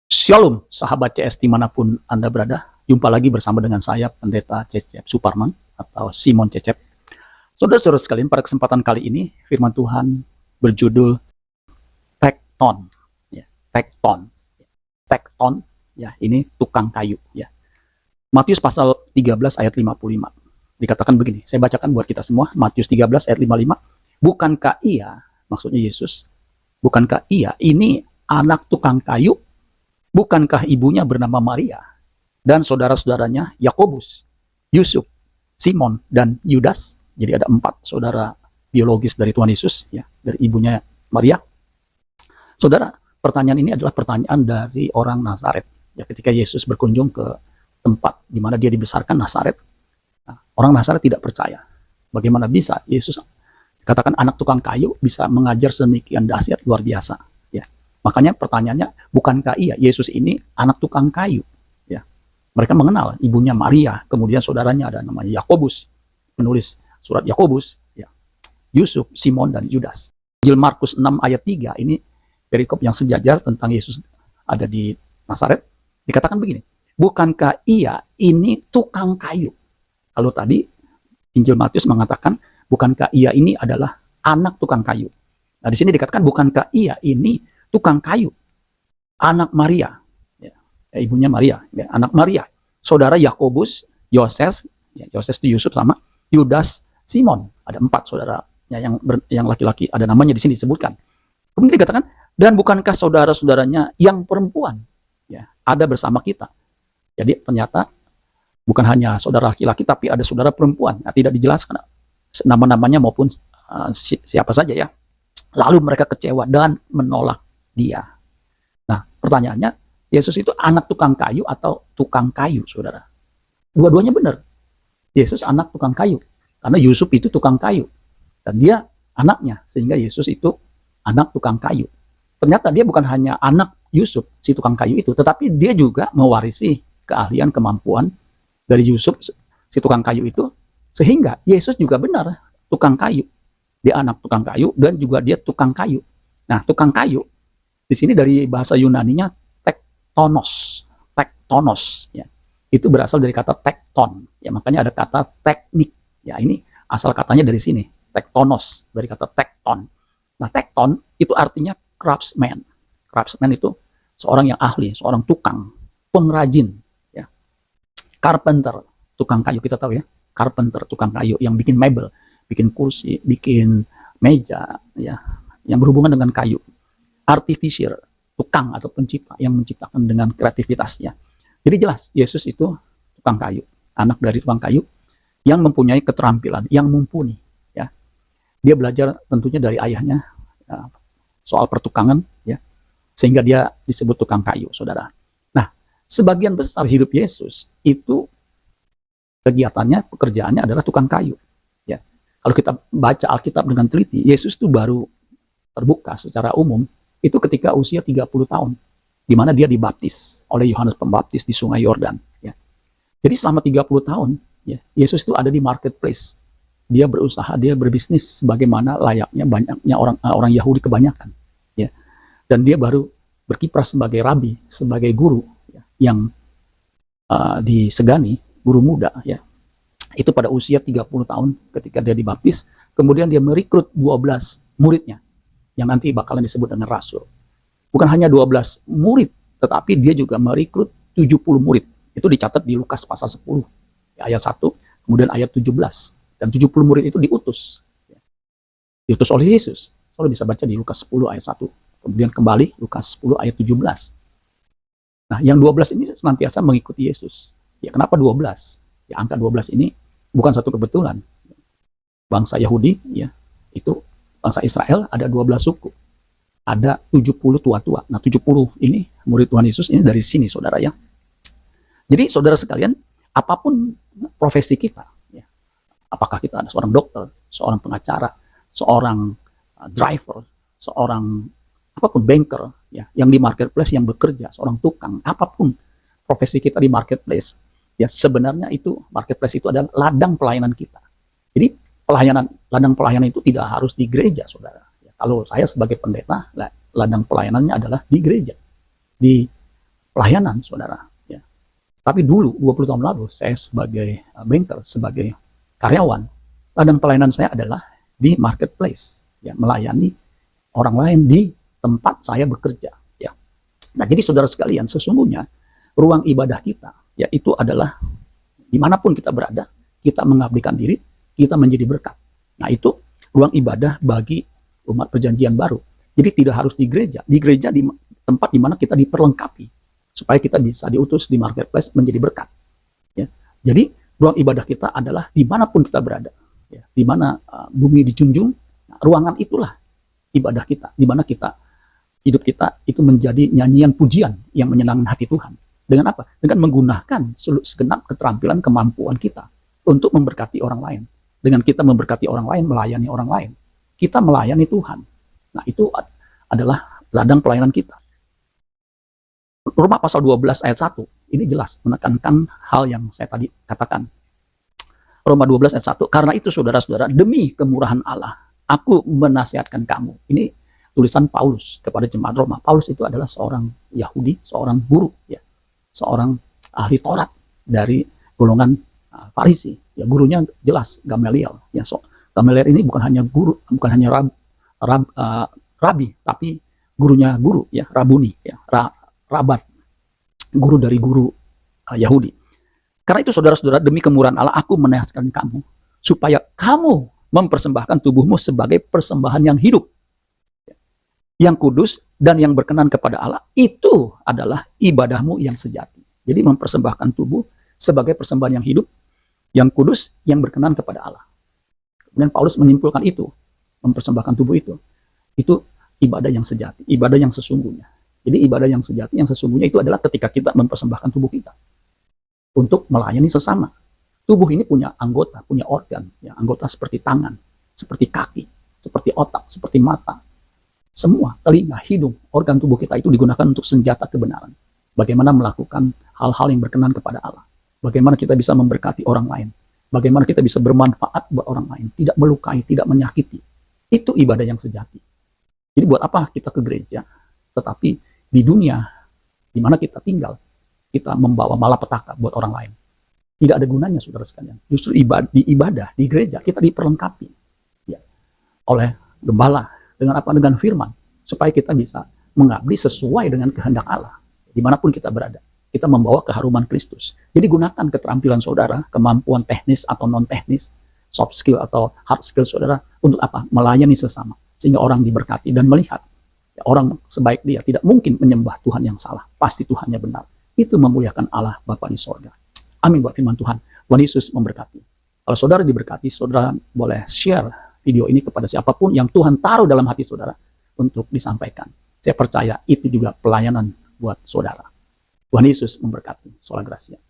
Shalom, sahabat CS dimanapun Anda berada. Jumpa lagi bersama dengan saya, Pendeta Cecep Suparman atau Simon Cecep. Saudara-saudara sekalian, pada kesempatan kali ini, firman Tuhan berjudul Tekton. Ya, Tekton. Tekton, ya, ini tukang kayu. Ya. Matius pasal 13 ayat 55. Dikatakan begini, saya bacakan buat kita semua. Matius 13 ayat 55. Bukankah ia, maksudnya Yesus, bukankah ia ini anak tukang kayu? Bukankah ibunya bernama Maria dan saudara-saudaranya Yakobus, Yusuf, Simon, dan Yudas? Jadi ada 4 saudara biologis dari Tuhan Yesus, ya, dari ibunya Maria. Saudara, pertanyaan ini adalah pertanyaan dari orang Nazaret. Ya, ketika Yesus berkunjung ke tempat di mana dia dibesarkan, Nazaret, orang Nazaret tidak percaya. Bagaimana bisa Yesus, katakan anak tukang kayu, bisa mengajar sedemikian dahsyat, luar biasa. Makanya pertanyaannya, bukankah iya Yesus ini anak tukang kayu? Ya, mereka mengenal ibunya Maria, kemudian saudaranya ada namanya Yakobus, penulis surat Yakobus, ya, Yusuf, Simon, dan Yudas. Injil Markus 6 ayat 3 ini perikop yang sejajar tentang Yesus ada di Nazaret. Dikatakan begini, bukankah ia ini tukang kayu? Kalau tadi Injil Matius mengatakan, bukankah ia ini adalah anak tukang kayu? Nah, di sini dikatakan, bukankah ia ini tukang kayu, anak Maria, ya, ibunya Maria, ya, anak Maria, saudara Yakobus, Yoses, ya, Yoses itu Yusuf sama Yudas, Simon, ada 4 saudaranya yang laki-laki, ada namanya di sini disebutkan. Kemudian dikatakan, dan bukankah saudara-saudaranya yang perempuan, ya, ada bersama kita? Jadi ternyata bukan hanya saudara laki-laki, tapi ada saudara perempuan. Nah, tidak dijelaskan nama-namanya maupun siapa saja, ya. Lalu mereka kecewa dan menolak dia. Nah, pertanyaannya, Yesus itu anak tukang kayu atau tukang kayu, saudara? Dua-duanya benar. Yesus anak tukang kayu, karena Yusuf itu tukang kayu, dan dia anaknya, sehingga Yesus itu anak tukang kayu. Ternyata dia bukan hanya anak Yusuf, si tukang kayu itu, tetapi dia juga mewarisi keahlian, kemampuan dari Yusuf, si tukang kayu itu, sehingga Yesus juga benar tukang kayu. Dia anak tukang kayu, dan juga dia tukang kayu. Nah, tukang kayu, di sini dari bahasa Yunaninya tektonos, tektonos, ya. Itu berasal dari kata tekton, ya, makanya ada kata teknik, ya, ini asal katanya dari sini, tektonos, dari kata tekton. Nah, tekton itu artinya craftsman. Craftsman itu seorang yang ahli, seorang tukang, pengrajin, ya. Carpenter, tukang kayu, kita tahu, ya, carpenter, tukang kayu yang bikin mebel, bikin kursi, bikin meja, ya, yang berhubungan dengan kayu. Artificer, tukang atau pencipta yang menciptakan dengan kreativitasnya. Jadi jelas Yesus itu tukang kayu, anak dari tukang kayu yang mempunyai keterampilan, yang mumpuni, ya. Dia belajar tentunya dari ayahnya, ya, soal pertukangan, ya, sehingga dia disebut tukang kayu, saudara. Nah, sebagian besar hidup Yesus itu kegiatannya, pekerjaannya adalah tukang kayu, ya. Kalau kita baca Alkitab dengan teliti, Yesus itu baru terbuka secara umum itu ketika usia 30 tahun, di mana dia dibaptis oleh Yohanes Pembaptis di Sungai Yordan, ya. Jadi selama 30 tahun, ya, Yesus itu ada di marketplace. Dia berusaha, dia berbisnis sebagaimana layaknya banyaknya orang Yahudi kebanyakan, ya. Dan dia baru berkiprah sebagai rabi, sebagai guru, ya, yang disegani, guru muda, ya. Itu pada usia 30 tahun ketika dia dibaptis, kemudian dia merekrut 12 muridnya yang nanti bakalan disebut dengan rasul. Bukan hanya 12 murid, tetapi dia juga merekrut 70 murid. Itu dicatat di Lukas pasal 10, ayat 1, kemudian ayat 17. Dan 70 murid itu diutus. Diutus oleh Yesus. Selalu bisa baca di Lukas 10 ayat 1. Kemudian kembali Lukas 10 ayat 17. Nah, yang 12 ini senantiasa mengikuti Yesus. Ya, kenapa 12? Ya, angka 12 ini bukan satu kebetulan. Bangsa Yahudi, ya, itu bangsa Israel ada 12 suku. Ada 70 tua-tua. Nah, 70 ini murid Tuhan Yesus ini dari sini, saudara, ya. Jadi, saudara sekalian, apapun profesi kita, ya, apakah kita ada seorang dokter, seorang pengacara, seorang driver, seorang apapun banker, ya, yang di marketplace yang bekerja, seorang tukang, apapun profesi kita di marketplace, ya, sebenarnya itu marketplace itu adalah ladang pelayanan kita. Jadi ladang pelayanan itu tidak harus di gereja, saudara. Ya, kalau saya sebagai pendeta, ladang pelayanannya adalah di gereja, di pelayanan, saudara. Ya. Tapi dulu, 20 tahun lalu, saya sebagai banker, sebagai karyawan, ladang pelayanan saya adalah di marketplace, ya, melayani orang lain di tempat saya bekerja. Ya. Nah, jadi saudara sekalian, sesungguhnya ruang ibadah kita, ya, itu adalah dimanapun kita berada, kita mengabdikan diri, kita menjadi berkat. Nah, itu ruang ibadah bagi umat perjanjian baru. Jadi tidak harus di gereja di tempat di mana kita diperlengkapi supaya kita bisa diutus di marketplace menjadi berkat. Ya. Jadi ruang ibadah kita adalah dimanapun kita berada, ya. Di mana bumi dijunjung, nah, ruangan itulah ibadah kita, di mana kita hidup kita itu menjadi nyanyian pujian yang menyenangkan hati Tuhan. Dengan apa? Dengan menggunakan segenap keterampilan kemampuan kita untuk memberkati orang lain. Dengan kita memberkati orang lain, melayani orang lain, kita melayani Tuhan. Nah, itu adalah ladang pelayanan kita. Roma pasal 12 ayat 1, ini jelas menekankan hal yang saya tadi katakan. Roma 12 ayat 1, karena itu saudara-saudara, demi kemurahan Allah, aku menasihatkan kamu. Ini tulisan Paulus kepada jemaat Roma. Paulus itu adalah seorang Yahudi, seorang guru, ya, seorang ahli Taurat dari golongan Farisi. Ya, gurunya jelas Gamaliel. Ya, Gamaliel ini bukan hanya guru, bukan hanya rabi, tapi gurunya guru, ya, rabuni, ya, rabat, guru dari guru Yahudi. Karena itu saudara-saudara, demi kemurahan Allah aku menasihatkan kamu supaya kamu mempersembahkan tubuhmu sebagai persembahan yang hidup, yang kudus dan yang berkenan kepada Allah. Itu adalah ibadahmu yang sejati. Jadi mempersembahkan tubuh sebagai persembahan yang hidup, yang kudus, yang berkenan kepada Allah. Kemudian Paulus menyimpulkan itu, mempersembahkan tubuh itu ibadah yang sejati, ibadah yang sesungguhnya. Jadi ibadah yang sejati, yang sesungguhnya itu adalah ketika kita mempersembahkan tubuh kita untuk melayani sesama. Tubuh ini punya anggota, punya organ, ya, anggota seperti tangan, seperti kaki, seperti otak, seperti mata. Semua, telinga, hidung, organ tubuh kita itu digunakan untuk senjata kebenaran. Bagaimana melakukan hal-hal yang berkenan kepada Allah. Bagaimana kita bisa memberkati orang lain. Bagaimana kita bisa bermanfaat buat orang lain. Tidak melukai, tidak menyakiti. Itu ibadah yang sejati. Jadi buat apa kita ke gereja? Tetapi di dunia, di mana kita tinggal, kita membawa malapetaka buat orang lain. Tidak ada gunanya, saudara sekalian. Justru di ibadah, di gereja, kita diperlengkapi, ya, oleh gembala. Dengan apa? Dengan firman. Supaya kita bisa mengabdi sesuai dengan kehendak Allah. Dimanapun kita berada. Kita membawa keharuman Kristus. Jadi gunakan keterampilan saudara, kemampuan teknis atau non-teknis, soft skill atau hard skill saudara, untuk apa? Melayani sesama. Sehingga orang diberkati dan melihat, ya, orang sebaik dia tidak mungkin menyembah Tuhan yang salah. Pasti Tuhannya benar. Itu memuliakan Allah Bapa di sorga. Amin buat firman Tuhan. Tuhan Yesus memberkati. Kalau saudara diberkati, saudara boleh share video ini kepada siapapun yang Tuhan taruh dalam hati saudara untuk disampaikan. Saya percaya itu juga pelayanan buat saudara. Tuhan Yesus memberkati. Sola Gracia.